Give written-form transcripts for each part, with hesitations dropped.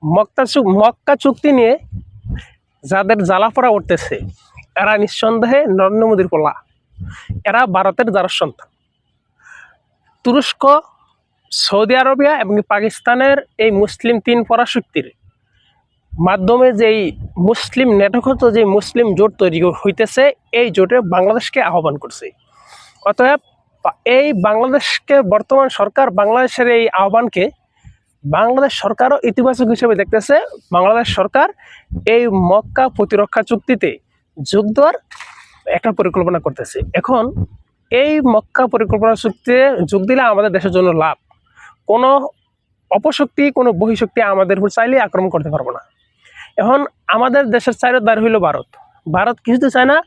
মক্কা চুক্তি নিয়ে যাদের জ্বালাপড়া উঠতেছে এরা নিঃসন্দেহে নরেন্দ্র মোদীর পোলা। এরা ভারতের দ্বারস সন্তান। তুরস্ক, সৌদি আরবিয়া এবং পাকিস্তানের এই মুসলিম তিন পরাশক্তির মাধ্যমে যেই মুসলিম নেটগত যে মুসলিম জোট তৈরি হইতেছে, এই জোটে বাংলাদেশকে আহ্বান করছে। অতএব এই বাংলাদেশকে বর্তমান সরকার বাংলাদেশের এই আহ্বানকে বাংলাদেশ সরকারও ইতিবাচক হিসেবে দেখতেছে। বাংলাদেশ সরকার এই মক্কা প্রতিরক্ষা চুক্তিতে যোগ দেওয়ার একটা পরিকল্পনা করতেছে। এখন এই মক্কা পরিকল্পনা চুক্তিতে যোগ দিলে আমাদের দেশের জন্য লাভ। কোনো অপশক্তি, কোনো বহিঃশক্তি আমাদের উপর চাইলে আক্রমণ করতে পারবো না। এখন আমাদের দেশের চাইলে দাঁড় হইল ভারত। ভারত কিছুতে চায় না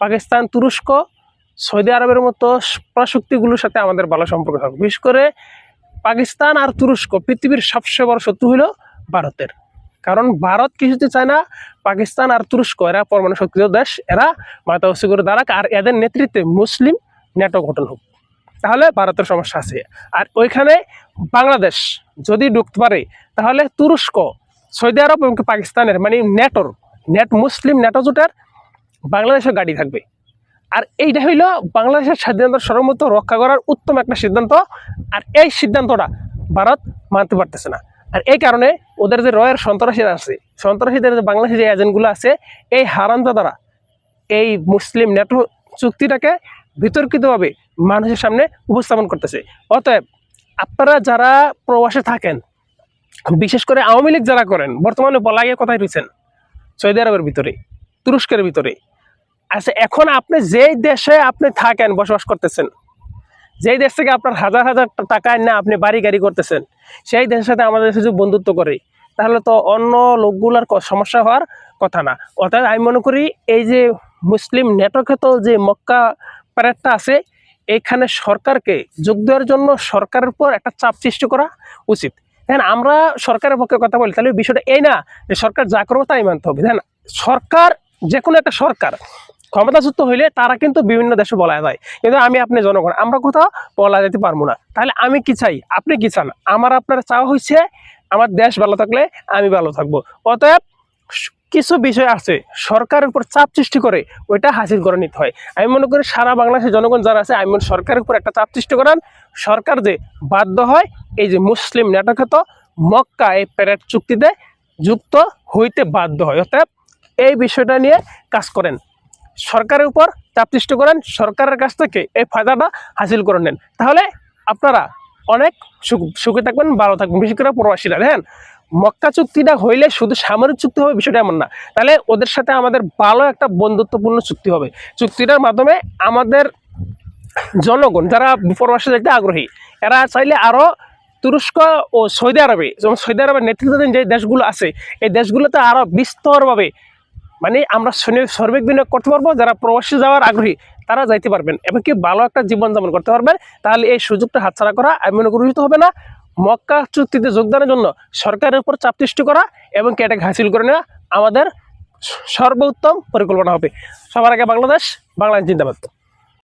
পাকিস্তান, তুরস্ক, সৌদি আরবের মতো পরাশক্তিগুলোর সাথে আমাদের ভালো সম্পর্ক থাকবে। বিশেষ করে পাকিস্তান আর তুরস্ক পৃথিবীর সবচেয়ে বড় শত্রু হইল ভারতের। কারণ ভারত কিছুতে চায় না পাকিস্তান আর তুরস্ক এরা পরমাণু শক্তিধর দেশ, এরা মাথা উঁচু করে দাঁড়াক আর এদের নেতৃত্বে মুসলিম ন্যাটো গঠন হোক, তাহলে ভারতের সমস্যা আছে। আর ওইখানে বাংলাদেশ যদি ঢুকতে পারে তাহলে তুরস্ক, সৌদি আরব এবং পাকিস্তানের মানে মুসলিম ন্যাটো জোটের বাংলাদেশের গাড়ি থাকবে। আর এইটা হইল বাংলাদেশের স্বাধীনতার সর্বমত রক্ষা করার উত্তম একটা সিদ্ধান্ত। আর এই সিদ্ধান্তটা ভারত মানতে পারতেছে না। আর এই কারণে ওদের যে রয়ের সন্ত্রাসীরা আছে, সন্ত্রাসীদের যে বাংলাদেশের যে এজেন্টগুলো আছে, এই হারামজাদারা এই মুসলিম ন্যাটো চুক্তিটাকে বিতর্কিতভাবে মানুষের সামনে উপস্থাপন করতেছে। অতএব আপনারা যারা প্রবাসে থাকেন, বিশেষ করে আওয়ামী লীগ যারা করেন, বর্তমানে বলাইয়ে কোথায় রয়েছেন? সৌদি আরবের ভিতরে, তুরস্কের ভিতরে। আচ্ছা, এখন আপনি যেই দেশে আপনি থাকেন, বসবাস করতেছেন, যেই দেশ থেকে আপনার হাজার হাজার টাকা না আপনি বাড়ি গাড়ি করতেছেন, সেই দেশের সাথে আমাদের দেশে যদি বন্ধুত্ব করে, তাহলে তো অন্য লোকগুলার সমস্যা হওয়ার কথা না। অর্থাৎ আমি মনে করি এই যে মুসলিম নেটখ্যাত যে মক্কা প্যারেডটা আছে, এইখানে সরকারকে যোগ দেওয়ার জন্য সরকারের উপর একটা চাপ সৃষ্টি করা উচিত। হ্যাঁ, আমরা সরকারের পক্ষে কথা বলি, তাহলে বিষয়টা এই না যে সরকার যা করবো তাই মানতে হবে। হ্যাঁ, সরকার, যে কোনো একটা সরকার ক্ষমতাচ্যুত হইলে তারা কিন্তু বিভিন্ন দেশে বলা যায়, কিন্তু আমি আপনি জনগণ আমরা কোথাও বলা যেতে পারবো না। তাহলে আমি কি চাই, আপনি কি চান? আমার আপনার চাওয়া হয়েছে আমার দেশ ভালো থাকলে আমি ভালো থাকবো। অতএব কিছু বিষয় আছে সরকারের উপর চাপ সৃষ্টি করে ওইটা হাসিল করে নিতে হয়। আমি মনে করি সারা বাংলাদেশের জনগণ যারা আছে, আমি সরকারের উপর একটা চাপ সৃষ্টি করান, সরকার যে বাধ্য হয় এই যে মুসলিম নেটখ্যাত মক্কা এই প্যারেড চুক্তিতে যুক্ত হইতে বাধ্য হয়। অতএব এই বিষয়টা নিয়ে কাজ করেন, সরকারের উপর চাপ সৃষ্টি করেন, সরকারের কাছ থেকে এই ফায়দাটা হাসিল করে নেন, তাহলে আপনারা অনেক সুখে থাকবেন, ভালো থাকবেন। বিশেষ করে প্রবাসীরা, দেখেন মক্কা চুক্তিটা হইলে শুধু সামরিক চুক্তি হবে বিষয়টা এমন না। তাহলে ওদের সাথে আমাদের ভালো একটা বন্ধুত্বপূর্ণ চুক্তি হবে। চুক্তিটার মাধ্যমে আমাদের জনগণ যারা প্রবাসে যেতে আগ্রহী, এরা চাইলে আরও তুরস্ক ও সৌদি আরবে, যেমন সৌদি আরবের নেতৃত্বাধীন যে দেশগুলো আছে, এই দেশগুলোতে আরও বিস্তরভাবে মানে আমরা শ্রমিক বিনিয়োগ করতে পারবো। যারা প্রবাসী যাওয়ার আগ্রহী তারা যাইতে পারবেন এবং কি ভালো একটা জীবনযাপন করতে পারবেন। তাহলে এই সুযোগটা হাতছাড়া করা আমি মনে করি উচিত হবে না। মক্কা চুক্তিতে যোগদানের জন্য সরকারের উপর চাপ সৃষ্টি করা এবং কি এটাকে হাসিল করে নেওয়া আমাদের সর্বোত্তম পরিকল্পনা হবে। সবার আগে বাংলাদেশ জিন্দাবাদ।